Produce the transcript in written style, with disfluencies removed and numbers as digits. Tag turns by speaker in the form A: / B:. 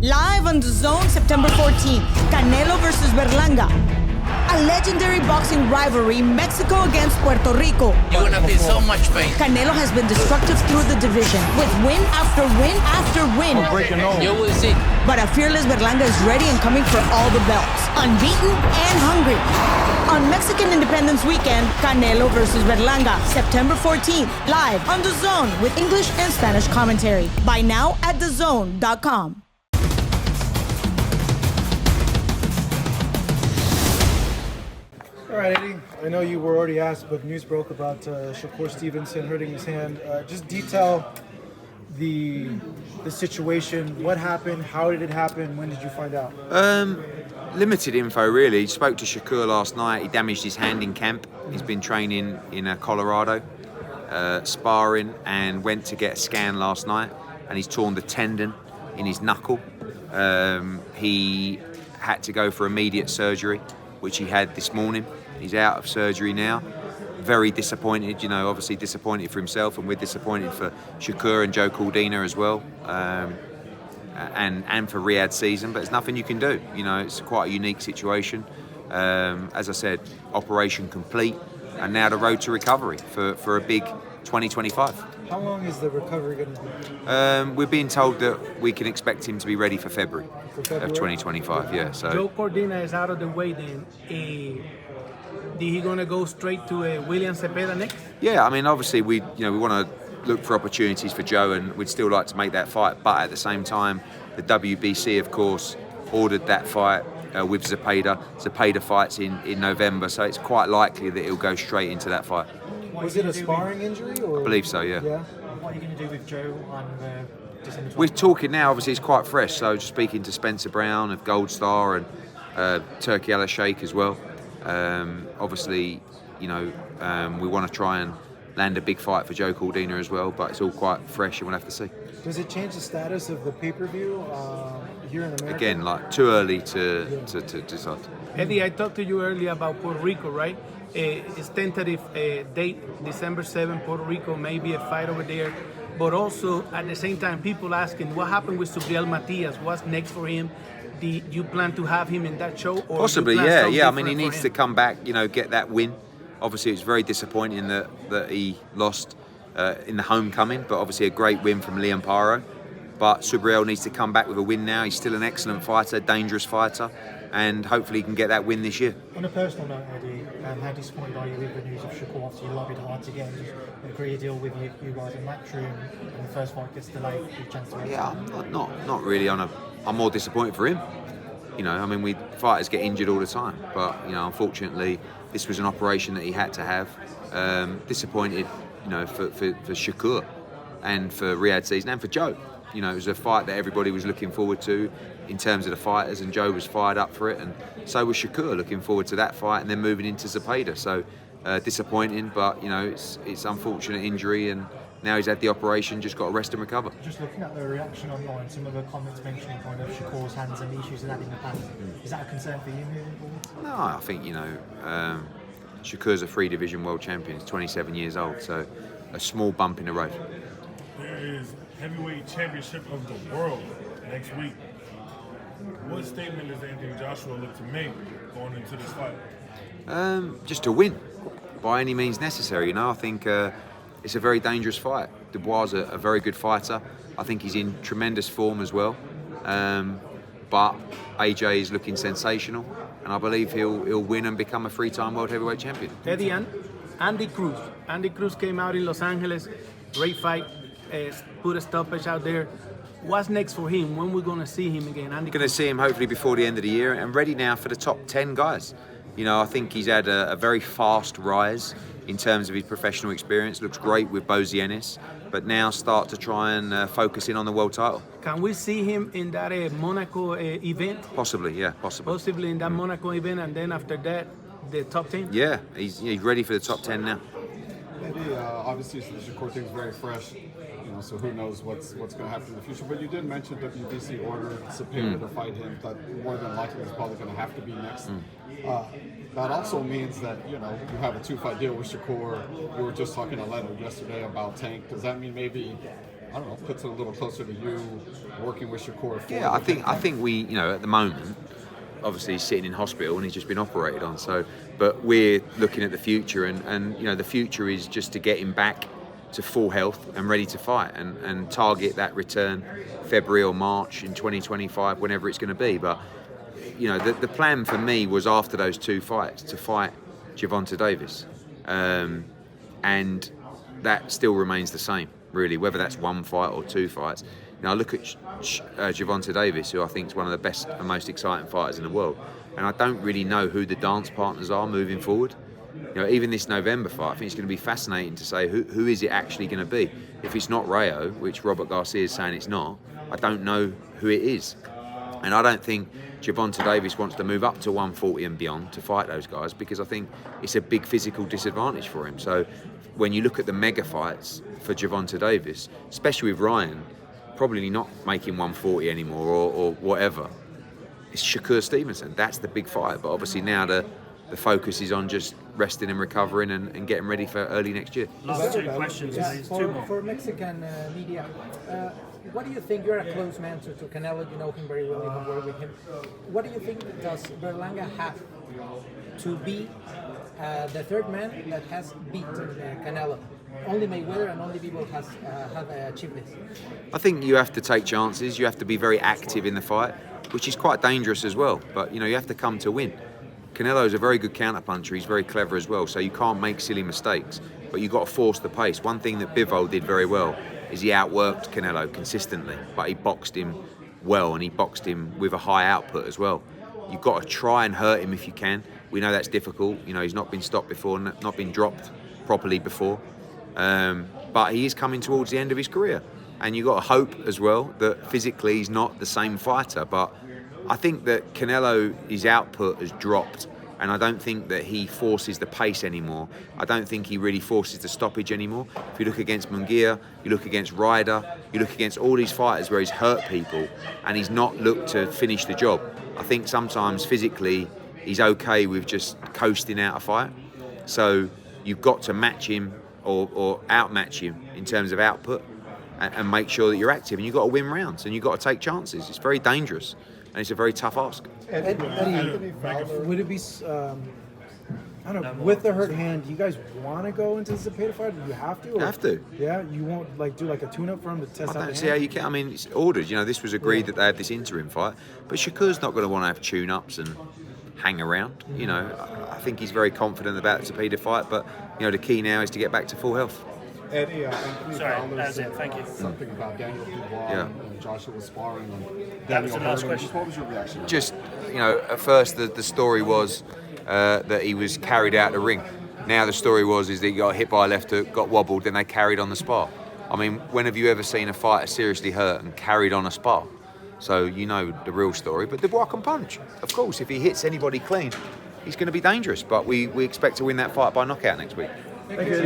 A: Live on the Zone, September 14th, Canelo versus Berlanga. A legendary boxing rivalry, Mexico against Puerto Rico.
B: You're gonna feel so much pain.
A: Canelo has been destructive through the division, with win after win after win.
B: You will see.
A: But a fearless Berlanga is ready and coming for all the belts, unbeaten and hungry. On Mexican Independence Weekend, Canelo versus Berlanga, September 14th, live on The Zone with English and Spanish commentary. Buy now at thezone.com.
C: All right, Eddie, I know you were already asked, but news broke about Shakur Stevenson hurting his hand. Just detail the situation. What happened? How did it happen? When did you find out?
D: Limited info, really. Spoke to Shakur last night. He damaged his hand in camp. He's been training in Colorado, sparring, and went to get a scan last night, and he's torn the tendon in his knuckle. He had to go for immediate surgery, which he had this morning. He's out of surgery now. Very disappointed, obviously disappointed for himself, and we're disappointed for Shakur and Joe Cordina as well, and for Riyadh's season, but there's nothing you can do. It's quite a unique situation. As I said, operation complete, and now the road to recovery for a big 2025.
C: How long is the recovery going to be?
D: We're being told that we can expect him to be ready for February of 2025. Yeah. So
E: Joe Cordina is out of the way then. Is he going to go straight to William Cepeda next?
D: Yeah, I mean, obviously we want to look for opportunities for Joe, and we'd still like to make that fight. But at the same time, the WBC, of course, ordered that fight with Cepeda. Cepeda fights in November, so it's quite likely that he'll go straight into that fight.
C: Was it a sparring injury? Or?
D: I believe so, yeah.
F: What are you going to do with Joe on December 12th?
D: We're talking now, obviously it's quite fresh, so just speaking to Spencer Brown of Gold Star and Turkey Al Sheikh as well. Obviously, we want to try and land a big fight for Joe Cordina as well, but it's all quite fresh and we'll have to see.
C: Does it change the status of the pay-per-view here in America?
D: Again, too early to decide.
E: Eddie, I talked to you earlier about Puerto Rico, right? It's tentative date, December 7th, Puerto Rico, maybe a fight over there. But also, at the same time, people asking, what happened with Subriel Matias? What's next for him? Do you plan to have him in that show? Or
D: possibly, yeah. I mean, he needs to come back, get that win. Obviously, it's very disappointing that he lost in the homecoming, but obviously a great win from Liam Paro. But Subriel needs to come back with a win now. He's still an excellent fighter, dangerous fighter, and hopefully he can get that win this year.
F: On a personal note, Eddie, how disappointed are you with the news of Shakur? Obviously, you lobbied hard to get him to agree a deal with you guys in Matchroom, and the first fight gets delayed.
D: Yeah, I'm not really I'm more disappointed for him. Fighters get injured all the time, but unfortunately, this was an operation that he had to have. Disappointed, for Shakur and for Riyadh's season and for Joe. It was a fight that everybody was looking forward to in terms of the fighters, and Joe was fired up for it, and so was Shakur, looking forward to that fight and then moving into Cepeda. So disappointing, but it's unfortunate injury, and now he's had the operation, just got to rest and recover.
F: Just looking at the reaction online, some of the comments mentioning kind of Shakur's hands and issues and that in the past. Is that a concern for you moving forward?
D: No, I think Shakur's a 3-division world champion. He's 27 years old, so a small bump in the road.
G: There is heavyweight championship of the world next week. What statement does Anthony Joshua look to make going into this fight?
D: Just to win, by any means necessary. I think it's a very dangerous fight. Dubois is a very good fighter. I think he's in tremendous form as well. But AJ is looking sensational, and I believe he'll win and become a 3-time world heavyweight champion.
E: Eddie, Andy Cruz. Andy Cruz came out in Los Angeles, great fight, put a stoppage out there. What's next for him? When we're going to see him again? Andy
D: Going to see him hopefully before the end of the year, and ready now for the top 10 guys. I think he's had a very fast rise in terms of his professional experience. Looks great with Bozienis, but now start to try and focus in on the world title.
E: Can we see him in that Monaco event?
D: Possibly, yeah, possibly.
E: Possibly in that Monaco event, and then after that, the top 10?
D: Yeah, he's ready for the top 10 now.
H: Maybe, obviously, the Shakur thing is very fresh, so who knows what's going to happen in the future. But you did mention WBC ordered Cepeda to fight him, but more than likely he's probably going to have to be next. That also means that, you have a 2-fight deal with Shakur. We were just talking to Leonard yesterday about Tank. Does that mean maybe I don't know, puts it a little closer to you working with Shakur?
D: Yeah, I think we, at the moment, obviously he's sitting in hospital and he's just been operated on. So, but we're looking at the future, and the future is just to get him back to full health and ready to fight, and target that return February or March in 2025, whenever it's going to be. But the plan for me was after those 2 fights to fight Gervonta Davis, and that still remains the same, really, whether that's 1 fight or 2 fights. I look at Gervonta Davis, who I think is one of the best and most exciting fighters in the world, and I don't really know who the dance partners are moving forward. Even this November fight, I think it's going to be fascinating to say who is it actually going to be. If it's not Rayo, which Robert Garcia is saying it's not, I don't know who it is. And I don't think Gervonta Davis wants to move up to 140 and beyond to fight those guys, because I think it's a big physical disadvantage for him. So when you look at the mega fights for Gervonta Davis, especially with Ryan probably not making 140 anymore or whatever, it's Shakur Stevenson. That's the big fight. But obviously now the focus is on just resting and recovering and getting ready for early next year.
I: Last 2 questions, please. 2 more.
J: For Mexican media, what do you think? You're a close man to Canelo. You know him very well. You have worked with him. What do you think does Berlanga have to be the third man that has beaten Canelo? Only Mayweather and only people have achieved this.
D: I think you have to take chances. You have to be very active in the fight, which is quite dangerous as well. But you have to come to win. Canelo is a very good counterpuncher. He's very clever as well, so you can't make silly mistakes. But you've got to force the pace. One thing that Bivol did very well is he outworked Canelo consistently, but he boxed him well, and he boxed him with a high output as well. You've got to try and hurt him if you can. We know that's difficult. He's not been stopped before, not been dropped properly before. But he is coming towards the end of his career. And you've got to hope as well that physically he's not the same fighter. But I think that Canelo, his output has dropped, and I don't think that he forces the pace anymore. I don't think he really forces the stoppage anymore. If you look against Munguia, you look against Ryder, you look against all these fighters where he's hurt people and he's not looked to finish the job. I think sometimes physically he's okay with just coasting out a fight. So you've got to match him or outmatch him in terms of output and make sure that you're active, and you've got to win rounds and you've got to take chances. It's very dangerous and it's a very tough ask.
C: Eddie, would it be, I don't know, with the hurt hand, do you guys want to go into the Zepeda fight? Do you have to?
D: You have to.
C: Yeah, you won't do a tune-up for him to test out the hand?
D: I don't see how you can. I mean, it's ordered. This was agreed that they had this interim fight, but Shakur's not going to want to have tune-ups and hang around. I think he's very confident about the Zepeda fight, but the key now is to get back to full health.
H: Eddie,
I: Sorry, that's it. Thank you.
H: Something about Daniel Dubois and Joshua sparring. And
I: That was the last question.
H: What was your reaction?
D: Just, at first the story was that he was carried out the ring. Now the story is that he got hit by a left hook, got wobbled, then they carried on the spar. I mean, when have you ever seen a fighter seriously hurt and carried on a spar? So the real story. But Dubois can punch. Of course, if he hits anybody clean, he's going to be dangerous. But we expect to win that fight by knockout next week.
C: Thank you.